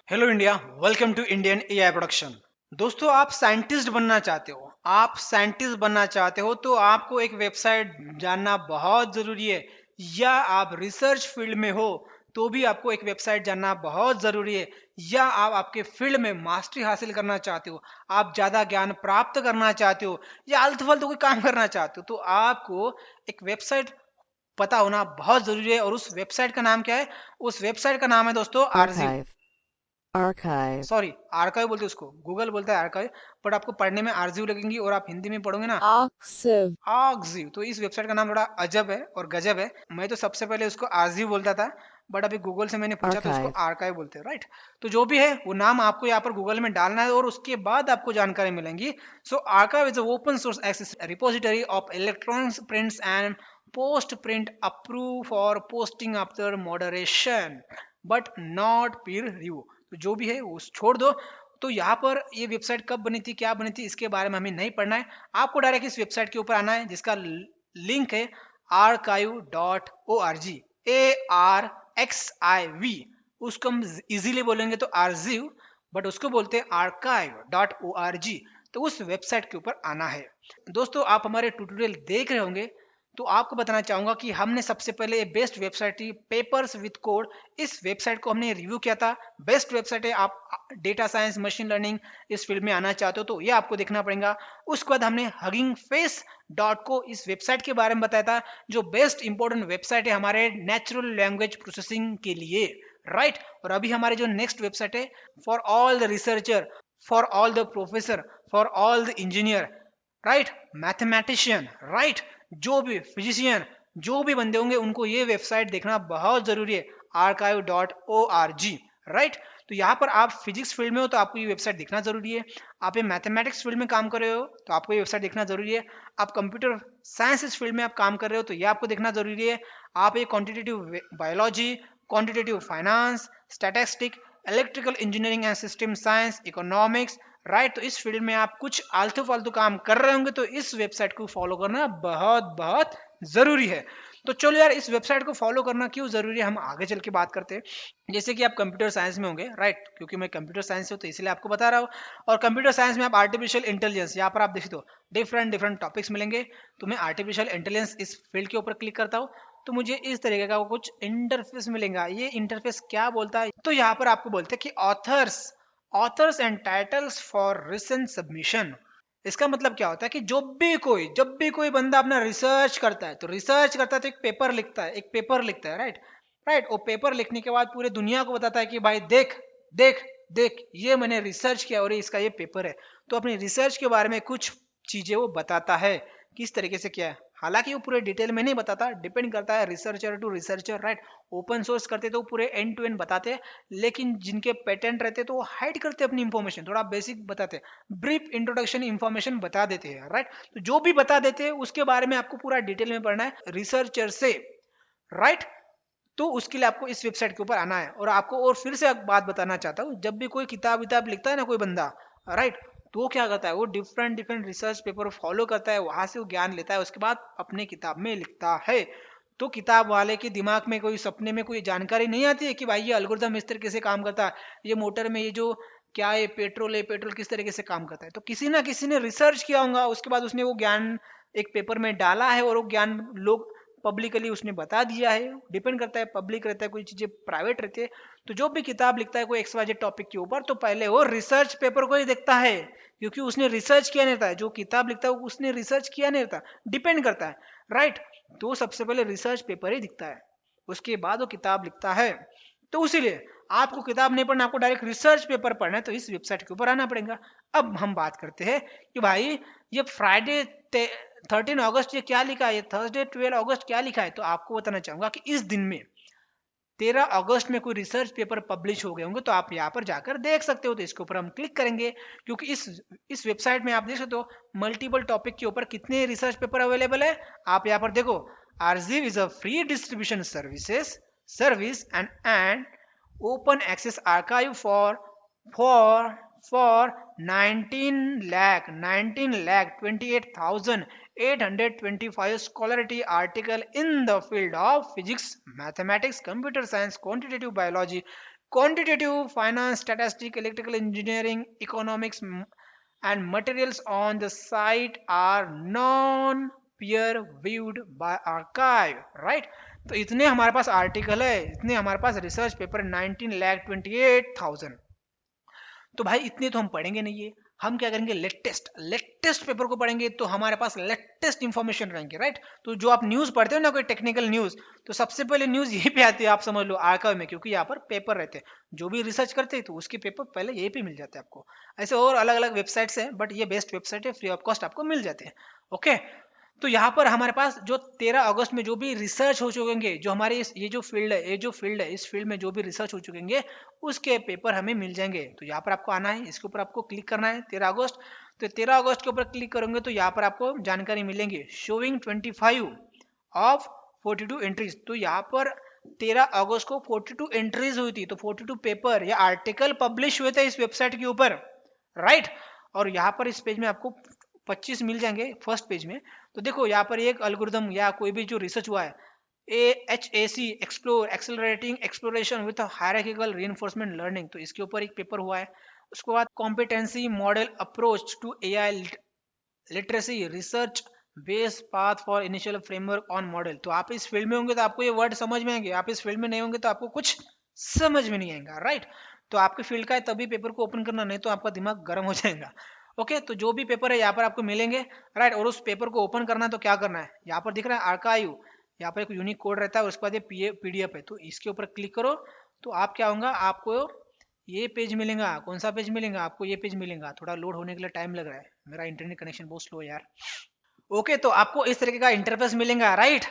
Hello India, welcome to Indian AI production. दोस्तों, आप scientist बनना चाहते हो तो आपको एक वेबसाइट जानना बहुत ज़रूरी है। या आप रिसर्च फील्ड में हो तो भी आपको एक वेबसाइट जानना बहुत ज़रूरी है। या आप आपके फील्ड में मास्टरी हासिल करना चाहते हो, आप ज़्यादा ज्ञान प्राप्त करना चाहते हो, या आलतू फालतू कोई काम करना चाहते हो, तो आपको एक वेबसाइट पता होना बहुत ज़रूरी है। और उस वेबसाइट का नाम क्या है? उस वेबसाइट का नाम है दोस्तों आरजीव। Archive. Archive. सॉरी, आर्काइव बोलते हैं उसको, गूगल बोलता है आर्काइव, बट आपको पढ़ने में आरजीव लगेंगी और आप हिंदी में पढ़ोगे ना Arxiv. आगजीव। तो इस वेबसाइट का नाम थोड़ा अजब है और गजब है। मैं तो सबसे पहले उसको आरजीव बोलता था, बट अभी गूगल से मैंने पूछा तो उसको Archive. आर्काइव बोलते हैं, राइट। तो जो भी है वो नाम आपको यहाँ पर गूगल में डालना है और उसके बाद आपको जानकारी मिलेंगी। So arXiv is open source access repository of electronics prints and post print approve for posting after moderation but not peer review. तो जो भी है वो छोड़ दो। तो यहाँ पर ये वेबसाइट कब बनी थी, क्या बनी थी, इसके बारे में हमें नहीं पढ़ना है। आपको डायरेक्ट इस वेबसाइट के ऊपर आना है जिसका लिंक है archive.org, ARXIV। उसको हम इजीली बोलेंगे तो आरजीव, बट उसको बोलते हैं archive.org। तो उस वेबसाइट के ऊपर आना है। दोस्तों, आप हमारे ट्यूटोरियल देख रहे होंगे तो आपको बताना चाहूंगा कि हमने सबसे पहले बेस्ट वेबसाइट थी पेपर्स विद कोड। इस वेबसाइट को हमने रिव्यू किया था। बेस्ट वेबसाइट है, आप डेटा साइंस मशीन लर्निंग इस फील्ड में आना चाहते हो तो ये आपको देखना पड़ेगा। उसके बाद हमने हगिंग फेस डॉट को इस वेबसाइट के बारे में बताया था, जो बेस्ट इंपॉर्टेंट वेबसाइट है हमारे नेचुरल लैंग्वेज प्रोसेसिंग के लिए, राइट। और अभी हमारे जो नेक्स्ट वेबसाइट है for all the researcher, for all the professor, for all the engineer, right, mathematician, right, जो भी फिजिशियन, जो भी बंदे होंगे उनको ये वेबसाइट देखना बहुत जरूरी है, archive.org, राइट। तो यहाँ पर आप फिजिक्स फील्ड में हो तो आपको ये वेबसाइट देखना जरूरी है। आप ये मैथमेटिक्स फील्ड में काम कर रहे हो तो आपको ये वेबसाइट देखना जरूरी है। आप कंप्यूटर साइंस इस फील्ड में आप काम कर रहे हो तो ये आपको देखना जरूरी है। आप ये quantitative biology, quantitative finance, statistic, electrical engineering and system science, economics, right, तो इस फील्ड में आप कुछ आलतू फालतू काम कर रहे होंगे तो इस वेबसाइट को फॉलो करना बहुत बहुत जरूरी है। तो चलो यार, इस वेबसाइट को फॉलो करना क्यों जरूरी है हम आगे चल के बात करते हैं। जैसे कि आप कंप्यूटर साइंस में होंगे, राइट, क्योंकि मैं कंप्यूटर साइंस से हूं तो इसलिए आपको बता रहा हूँ। और कंप्यूटर साइंस में आप आर्टिफिशियल इंटेलिजेंस, यहाँ पर आप देखिए तो डिफरेंट डिफरेंट टॉपिक्स मिलेंगे। तो मैं आर्टिफिशियल इंटेलिजेंस इस फील्ड के ऊपर क्लिक करता हूँ तो मुझे इस तरीके का कुछ इंटरफेस मिलेगा। ये इंटरफेस क्या बोलता है, तो यहाँ पर आपको बोलते हैं कि authors and titles for recent submission. इसका मतलब क्या होता है कि जब भी कोई बंदा अपना रिसर्च करता है तो एक पेपर लिखता है, राइट। राइट, वो पेपर लिखने के बाद पूरे दुनिया को बताता है कि भाई देख देख देख, ये मैंने रिसर्च किया और इसका ये पेपर है। तो अपनी रिसर्च के बारे में कुछ चीजें वो बताता है, किस तरीके से किया है। हालांकि वो पूरे डिटेल में नहीं बताता, डिपेंड करता है researcher to researcher, right. Open source करते तो पूरे एंड टू एंड बताते हैं, लेकिन जिनके पेटेंट रहते तो वो हाइड करते अपनी इंफॉर्मेशन, थोड़ा बेसिक बताते, ब्रीफ इंट्रोडक्शन इंफॉर्मेशन बता देते हैं, राइट। तो जो भी बता देते हैं उसके बारे में आपको पूरा डिटेल में पढ़ना है रिसर्चर से, राइट। तो उसके लिए आपको इस वेबसाइट के ऊपर आना है। और आपको और फिर से एक बात बताना चाहता हूँ, जब भी कोई किताब विताब लिखता है ना कोई बंदा, राइट, तो वो क्या करता है, वो different different research paper follow करता है, वहां से वो ज्ञान लेता है, उसके बाद अपने किताब में लिखता है। तो किताब वाले के दिमाग में कोई सपने में कोई जानकारी नहीं आती है कि भाई ये एल्गोरिथम इस तरीके से काम करता है, ये मोटर में ये जो क्या है पेट्रोल किस तरीके से काम करता है। तो किसी ना किसी ने रिसर्च किया होगा, उसके बाद उसने वो ज्ञान एक पेपर में डाला है और वो ज्ञान लोग पब्लिकली उसने बता दिया है। डिपेंड करता है, पब्लिक रहता है, कोई चीजें प्राइवेट रहती है। तो जो भी किताब लिखता है कोई XYZ टॉपिक के ऊपर तो पहले वो रिसर्च पेपर को ही देखता है, क्योंकि उसने रिसर्च किया नहीं रहता है। जो किताब लिखता है उसने रिसर्च किया नहीं रहता, डिपेंड करता है, राइट। तो सबसे पहले रिसर्च पेपर ही दिखता है, उसके बाद वो किताब लिखता है। तो उसीलिए आपको किताब नहीं पढ़ना, आपको डायरेक्ट रिसर्च पेपर पढ़ना है तो इस वेबसाइट के ऊपर आना पड़ेगा। अब हम बात करते हैं कि भाई ये फ्राइडे 13 अगस्त ये क्या लिखा है, ये थर्सडे 12 अगस्त क्या लिखा है। तो आपको बताना चाहूंगा कि इस दिन में 13 अगस्त में कोई रिसर्च पेपर पब्लिश हो गए होंगे, तो आप यहाँ पर जाकर देख सकते हो। तो इसके ऊपर हम क्लिक करेंगे, क्योंकि इस वेबसाइट में आप देख सकते हो मल्टीपल टॉपिक के ऊपर कितने रिसर्च पेपर अवेलेबल है। आप यहाँ पर देखो, arXiv is a free distribution service and open access archive for 19 lakh 28,825 scholarly article in the field of physics, mathematics, computer science, quantitative biology, quantitative finance, statistics, electrical engineering, economics, and materials on the site are non peer viewed by archive, right? तो इतने हमारे पास article है, इतने हमारे पास research paper 19,28,000। तो भाई इतने तो हम पढ़ेंगे नहीं है, हम क्या करेंगे, लेटेस्ट पेपर को पढ़ेंगे, तो हमारे पास लेटेस्ट इंफॉर्मेशन रहेंगे, राइट? तो जो आप न्यूज पढ़ते हो ना, कोई टेक्निकल न्यूज, तो सबसे पहले न्यूज यही पे आती है, आप समझ लो, आर्काइव में, क्योंकि यहाँ पर पेपर रहते हैं, जो भी रिसर्च करते हैं तो उसके पेपर पहले यही पे मिल जाते हैं आपको। ऐसे और अलग अलग वेबसाइट्स हैं, बट ये बेस्ट वेबसाइट है, फ्री ऑफ कॉस्ट आपको मिल जाते हैं। ओके, तो यहाँ पर हमारे पास जो 13 अगस्त में जो भी रिसर्च हो चुकेंगे, जो हमारे ये जो फील्ड है, इस फील्ड में जो भी रिसर्च हो चुकेंगे, उसके पेपर हमें मिल जाएंगे। तो यहाँ पर आपको आना है, इसके ऊपर आपको क्लिक करना है, 13 अगस्त। तो 13 अगस्त के ऊपर क्लिक करोगे तो यहाँ पर आपको जानकारी मिलेंगी, शोइंग 25 ऑफ 42 एंट्रीज। तो यहाँ पर 13 अगस्त को 42 एंट्रीज हुई थी, तो 42 पेपर या आर्टिकल पब्लिश हुए थे इस वेबसाइट के ऊपर, राइट? और यहाँ पर इस पेज में आपको 25 मिल जाएंगे फर्स्ट पेज में। तो देखो यहाँ पर एक एल्गोरिथम या कोई भी जो रिसर्च हुआ है, AHAC explore accelerating exploration with hierarchical reinforcement learning, तो इसके ऊपर एक पेपर हुआ है। उसके बाद competency model approach to AI literacy research based path for initial framework on model. तो आप इस फील्ड में होंगे तो आपको ये वर्ड समझ में आएंगे, आप इस फील्ड में नहीं होंगे तो आपको कुछ समझ में नहीं आएगा, राइट? तो आपके फील्ड का है तभी पेपर को ओपन करना, नहीं तो आपका दिमाग गर्म हो जाएगा। ओके, तो जो भी पेपर है यहाँ पर आपको मिलेंगे, राइट? और उस पेपर को ओपन करना है तो क्या करना है, यहाँ पर दिख रहा है आर्काइव, यहाँ पर एक यूनिक कोड रहता है, उसके बाद ये PDF है, तो इसके ऊपर क्लिक करो तो आप क्या होगा, आपको ये पेज मिलेगा। कौन सा पेज मिलेगा आपको, ये पेज मिलेगा। थोड़ा लोड होने के लिए टाइम लग रहा है, मेरा इंटरनेट कनेक्शन बहुत स्लो है यार। ओके, तो आपको इस तरीके का इंटरफेस मिलेगा, राइट?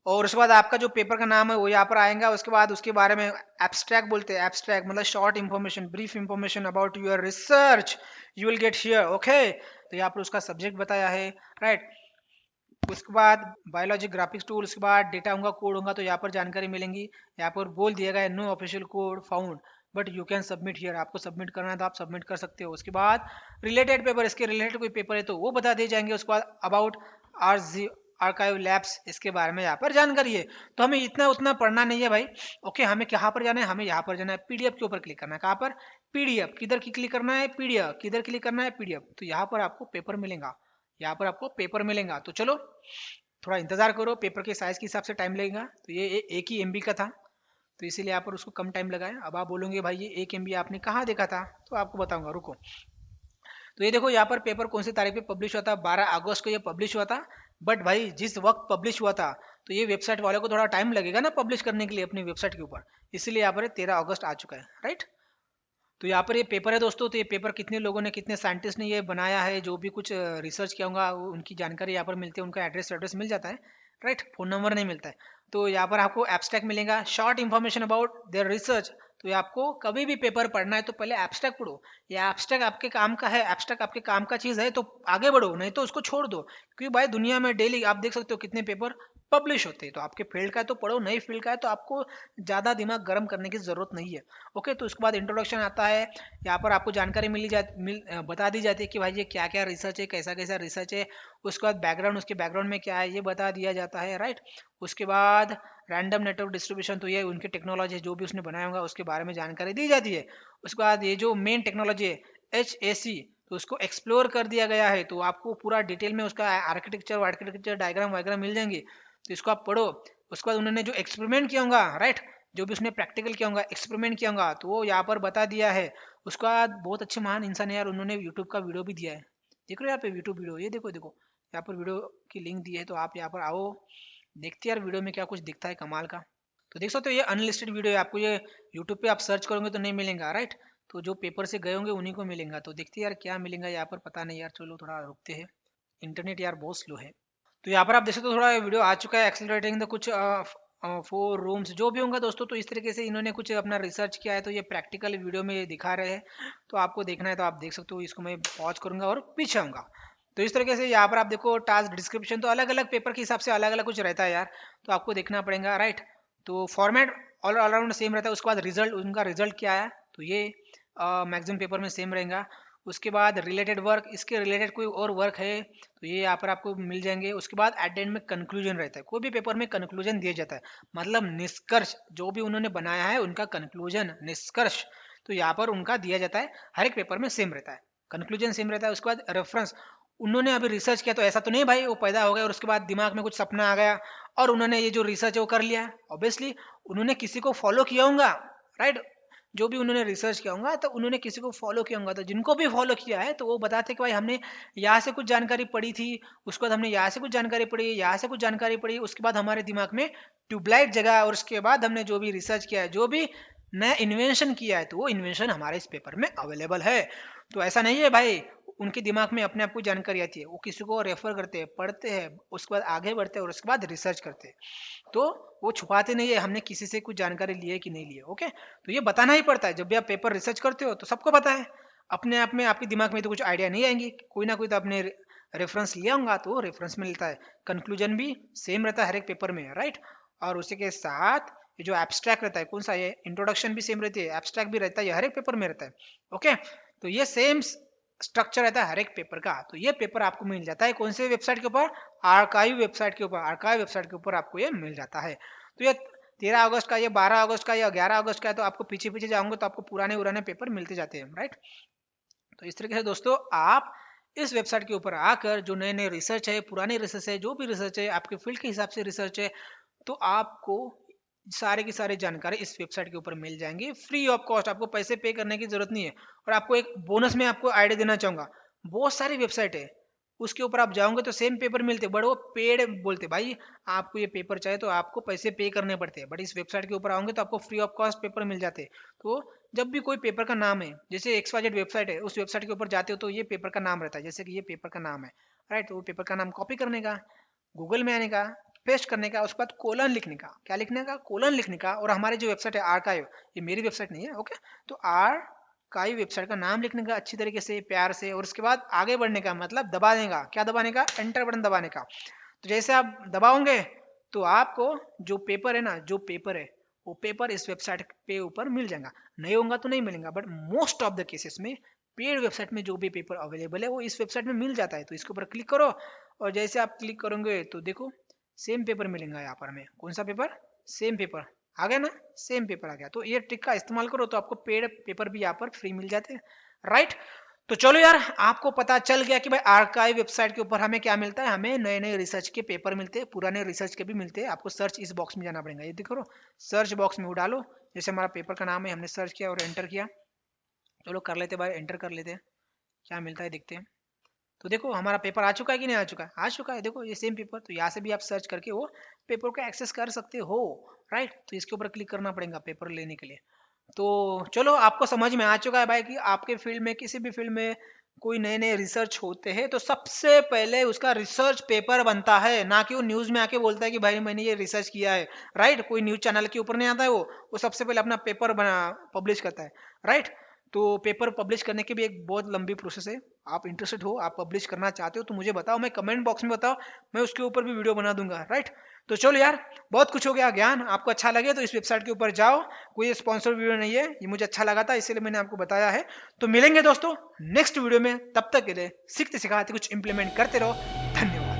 और उसके बाद आपका जो पेपर का नाम है वो यहाँ पर आएगा। उसके बाद उसके बारे में एब्स्ट्रैक्ट बोलते हैं, एब्स्ट्रैक्ट मतलब short information, brief information about your research you will get here. Okay, तो यहाँ पर उसका सब्जेक्ट बताया है, राइट? उसके बाद बायोलॉजी ग्राफिक्स टूल, उसके बाद डेटा होगा, कोड होगा, तो यहाँ पर जानकारी मिलेंगी। यहाँ पर बोल दिया गया no official code found but you can submit here, आपको सबमिट करना है तो आप सबमिट कर सकते हो। उसके बाद रिलेटेड पेपर, इसके रिलेटेड कोई पेपर है तो वो बता दिए जाएंगे। उसके बाद अबाउट आर आर्काइव लैब्स, इसके बारे में यहाँ पर जानकारी है। तो हमें इतना उतना पढ़ना नहीं है भाई। ओके, हमें कहाँ पर जाना है, हमें यहाँ पर जाना है, PDF के ऊपर क्लिक करना है। कहाँ पर, PDF किधर की क्लिक करना है, PDF किधर क्लिक करना है, PDF। तो यहाँ पर आपको पेपर मिलेगा, यहाँ पर आपको पेपर मिलेगा। तो चलो थोड़ा इंतजार करो, पेपर के साइज के हिसाब से टाइम लगेगा। तो ये एक ही MB का था, तो इसीलिए यहाँ पर उसको कम टाइम लगा है। अब आप बोलोगे भाई ये 1 MB आपने कहाँ देखा था, तो आपको बताऊंगा, रुको। तो ये देखो यहाँ पर पेपर कौन सी तारीख पे पब्लिश हुआ था, 12 अगस्त को ये पब्लिश हुआ था। बट भाई जिस वक्त पब्लिश हुआ था, तो ये वेबसाइट वालों को थोड़ा टाइम लगेगा ना पब्लिश करने के लिए अपनी वेबसाइट के ऊपर, इसीलिए यहाँ पर 13 अगस्त आ चुका है, राइट? तो यहाँ पर ये पेपर है दोस्तों। तो ये पेपर कितने लोगों ने, कितने साइंटिस्ट ने ये बनाया है, जो भी कुछ रिसर्च किया होगा उनकी जानकारी यहाँ पर मिलती है, उनका एड्रेस मिल जाता है, राइट? फोन नंबर नहीं मिलता है। तो यहाँ पर आपको एब्स्ट्रैक्ट मिलेगा, short information about their research. तो ये आपको कभी भी पेपर पढ़ना है तो पहले एब्स्ट्रैक्ट पढ़ो। ये एब्स्ट्रैक्ट आपके काम का है, एब्स्ट्रैक्ट आपके काम का चीज़ है तो आगे बढ़ो, नहीं तो उसको छोड़ दो। क्योंकि भाई दुनिया में डेली आप देख सकते हो कितने पेपर पब्लिश होते हैं। तो आपके फील्ड का है तो पढ़ो, नई फील्ड का है तो आपको ज़्यादा दिमाग गर्म करने की ज़रूरत नहीं है। ओके, तो उसके बाद इंट्रोडक्शन आता है। यहाँ पर आपको जानकारी बता दी जाती है कि भाई ये क्या क्या रिसर्च है, कैसा कैसा रिसर्च है। उसके बाद बैकग्राउंड, उसके बैकग्राउंड में क्या है ये बता दिया जाता है, राइट? उसके बाद रैंडम नेटवर्क डिस्ट्रीब्यूशन, तो ये उनकी टेक्नोलॉजी जो भी उसने बनाया होगा उसके बारे में जानकारी दी जाती है। उसके बाद ये जो मेन टेक्नोलॉजी है HAC, तो उसको एक्सप्लोर कर दिया गया है। तो आपको पूरा डिटेल में उसका आर्किटेक्चर डायग्राम वगैरह मिल जाएंगे, तो इसको आप पढ़ो। उसके बाद उन्होंने जो एक्सपेरिमेंट किया होगा, राइट, जो भी उसने प्रैक्टिकल किया होगा, एक्सपेरिमेंट किया होगा, तो वो यहाँ पर बता दिया है। उसका बहुत अच्छे महान इंसान है यार, उन्होंने यूट्यूब का वीडियो भी दिया है। देख रहे हो यहाँ पे यूट्यूब वीडियो, ये देखो देखो यहाँ पर वीडियो की लिंक दी है, तो आप यहाँ पर आओ, देखते हैं यार वीडियो में क्या कुछ दिखता है कमाल का। तो देख सकते हो ये अनलिस्टेड वीडियो है, आपको ये यूट्यूब पे आप सर्च करोगे तो नहीं मिलेगा, राइट? तो जो पेपर से गए होंगे उन्हीं को मिलेगा। तो देखते हैं यार क्या मिलेगा यहाँ पर, पता नहीं यार, चलो थोड़ा रुकते हैं, इंटरनेट यार बहुत स्लो है। तो यहाँ पर आप देख सकते हो थोड़ा वीडियो आ चुका है, एक्सेलरेटिंग द कुछ 4 रूम्स जो भी होंगे दोस्तों। तो इस तरीके से इन्होंने कुछ अपना रिसर्च किया है, तो ये प्रैक्टिकल वीडियो में ये दिखा रहे हैं। तो आपको देखना है तो आप देख सकते हो, इसको मैं पॉज करूंगा और पीछे आऊंगा। तो इस तरीके से यहाँ पर आप देखो टास्क डिस्क्रिप्शन, तो अलग अलग पेपर के हिसाब से अलग अलग कुछ रहता है यार, तो आपको देखना पड़ेगा, राइट? तो फॉर्मेट ऑल अराउंड सेम रहता है। उसके बाद रिजल्ट, उनका रिजल्ट क्या है, तो ये मैक्सिमम पेपर में सेम रहेगा। उसके बाद रिलेटेड वर्क, इसके रिलेटेड कोई और वर्क है तो ये यहाँ पर आपको मिल जाएंगे। उसके बाद एट द एंड में कंक्लूजन रहता है, कोई भी पेपर में कंक्लूजन दिया जाता है, मतलब निष्कर्ष, जो भी उन्होंने बनाया है उनका कंक्लूजन, निष्कर्ष, तो यहाँ पर उनका दिया जाता है। हर एक पेपर में सेम रहता है, कंक्लूजन सेम रहता है। उसके बाद रेफरेंस, उन्होंने अभी रिसर्च किया तो ऐसा तो नहीं भाई वो पैदा हो गया और उसके बाद दिमाग में कुछ सपना आ गया और उन्होंने ये जो रिसर्च है वो कर लिया। ऑब्वियसली उन्होंने किसी को फॉलो किया होगा, राइट। जो भी उन्होंने रिसर्च किया होगा तो उन्होंने किसी को फॉलो किया होगा, तो जिनको भी फॉलो किया है तो वो बताते हैं कि भाई हमने यहाँ से कुछ जानकारी पढ़ी थी, उसके बाद हमने यहाँ से कुछ जानकारी पढ़ी, यहाँ से कुछ जानकारी पढ़ी, उसके बाद हमारे दिमाग में ट्यूबलाइट जगा और उसके बाद हमने जो भी रिसर्च किया है, जो भी नया इन्वेंशन किया है, तो वो इन्वेंशन हमारे इस पेपर में अवेलेबल है। तो ऐसा नहीं है भाई उनके दिमाग में अपने आप को जानकारी आती है, वो किसी को रेफर करते हैं, पढ़ते हैं, उसके बाद आगे बढ़ते हैं और उसके बाद रिसर्च करते हैं। तो वो छुपाते नहीं है हमने किसी से कुछ जानकारी ली है कि नहीं ली है। ओके, तो ये बताना ही पड़ता है। जब भी आप पेपर रिसर्च करते हो तो सबको पता है, अपने आप में आपके दिमाग में तो कुछ आइडिया नहीं आएंगी, कोई ना कोई तो आपने रेफरेंस लिया होगा तो रेफरेंस में मिलता है। कंक्लूजन भी सेम रहता है हर एक पेपर में, राइट। और उसी के साथ ये जो एब्स्ट्रैक्ट रहता है, कौन सा, ये इंट्रोडक्शन भी सेम रहती है, एब्स्ट्रैक्ट भी रहता है, ये हर एक पेपर में रहता है। ओके, तो ये सेम स्ट्रक्चर रहता है हर एक पेपर का। तो ये पेपर आपको मिल जाता है कौन से वेबसाइट के ऊपर, आर्काइव वेबसाइट के ऊपर, आर्काइव वेबसाइट के ऊपर आपको ये मिल जाता है। तो ये 13 अगस्त का, ये 12 अगस्त का, या 11 अगस्त का है, तो आपको पीछे पीछे जाओगे तो आपको पुराने पुराने पेपर मिलते जाते हैं, राइट। तो इस तरीके से दोस्तों आप इस वेबसाइट के ऊपर आकर जो नए नए रिसर्च है, पुरानी रिसर्च है, जो भी रिसर्च है, आपके फील्ड के हिसाब से रिसर्च है, तो आपको सारे की सारी जानकारी इस वेबसाइट के ऊपर मिल जाएंगी फ्री ऑफ कॉस्ट। आपको पैसे पे करने की जरूरत नहीं है। और आपको एक बोनस में आपको आइडिया देना चाहूंगा, बहुत सारी वेबसाइट है उसके ऊपर आप जाओगे तो सेम पेपर मिलते, बट वो पेड बोलते, भाई आपको ये पेपर चाहिए तो आपको पैसे पे करने पड़ते हैं, बट इस वेबसाइट के ऊपर आओगे तो आपको फ्री ऑफ कॉस्ट पेपर मिल जाते हैं। तो जब भी कोई पेपर का नाम है, जैसे XYZ वेबसाइट है, उस वेबसाइट के ऊपर जाते हो तो ये पेपर का नाम रहता है, जैसे कि ये पेपर का नाम है, राइट। तो वो पेपर का नाम कॉपी करने का, गूगल में आने का, पेस्ट करने का, उसके बाद कोलन लिखने का, क्या लिखने का, कोलन लिखने का। और हमारी जो वेबसाइट है आर्काइव, ये मेरी वेबसाइट नहीं है, ओके, तो आर्काइव वेबसाइट का नाम लिखने का अच्छी तरीके से, प्यार से, और उसके बाद आगे बढ़ने का, मतलब दबाने का, क्या दबाने का, एंटर बटन दबाने का। तो जैसे आप दबाओगे तो आपको जो पेपर है ना, जो पेपर है वो पेपर इस वेबसाइट पे ऊपर मिल जाएगा, नहीं होगा तो नहीं मिलेगा, but most of the cases में पेड वेबसाइट में जो भी पेपर अवेलेबल है वो इस वेबसाइट में मिल जाता है। तो इसके ऊपर क्लिक करो और जैसे आप क्लिक करोगे तो देखो सेम पेपर मिलेगा यहाँ पर हमें, कौन सा पेपर, सेम पेपर आ गया ना, सेम पेपर आ गया। तो ये ट्रिक का इस्तेमाल करो तो आपको पेड पेपर भी यहाँ पर फ्री मिल जाते हैं, राइट। तो चलो यार, आपको पता चल गया कि भाई आर्काइव वेबसाइट के ऊपर हमें क्या मिलता है, हमें नए नए रिसर्च के पेपर मिलते हैं, पुराने रिसर्च के भी मिलते हैं। आपको सर्च इस बॉक्स में जाना पड़ेगा, ये देखो सर्च बॉक्स में वो डालो, जैसे हमारा पेपर का नाम है, हमने सर्च किया और एंटर किया। चलो कर लेते भाई, एंटर कर लेते हैं, क्या मिलता है देखते हैं। तो देखो हमारा पेपर आ चुका है कि नहीं आ चुका है, आ चुका है, देखो ये सेम पेपर। तो यहाँ से भी आप सर्च करके वो पेपर को एक्सेस कर सकते हो, राइट। तो इसके ऊपर क्लिक करना पड़ेगा पेपर लेने के लिए। तो चलो आपको समझ में आ चुका है भाई कि आपके फील्ड में, किसी भी फील्ड में कोई नए नए रिसर्च होते हैं तो सबसे पहले उसका रिसर्च पेपर बनता है, ना कि वो न्यूज में आके बोलता है कि भाई मैंने ये रिसर्च किया है, राइट। कोई न्यूज चैनल के ऊपर नहीं आता है, वो सबसे पहले अपना पेपर बना पब्लिश करता है, राइट। तो पेपर पब्लिश करने की भी एक बहुत लंबी प्रोसेस है। आप इंटरेस्टेड हो, आप पब्लिश करना चाहते हो तो मुझे बताओ, मैं कमेंट बॉक्स में बताओ, मैं उसके ऊपर भी वीडियो बना दूंगा, राइट। तो चलो यार, बहुत कुछ हो गया ज्ञान, आपको अच्छा लगे तो इस वेबसाइट के ऊपर जाओ, कोई स्पॉन्सर वीडियो नहीं है, ये मुझे अच्छा लगा था इसलिए मैंने आपको बताया है। तो मिलेंगे दोस्तों नेक्स्ट वीडियो में, तब तक के लिए सीखते सिखाते कुछ इंप्लीमेंट करते रहो। धन्यवाद।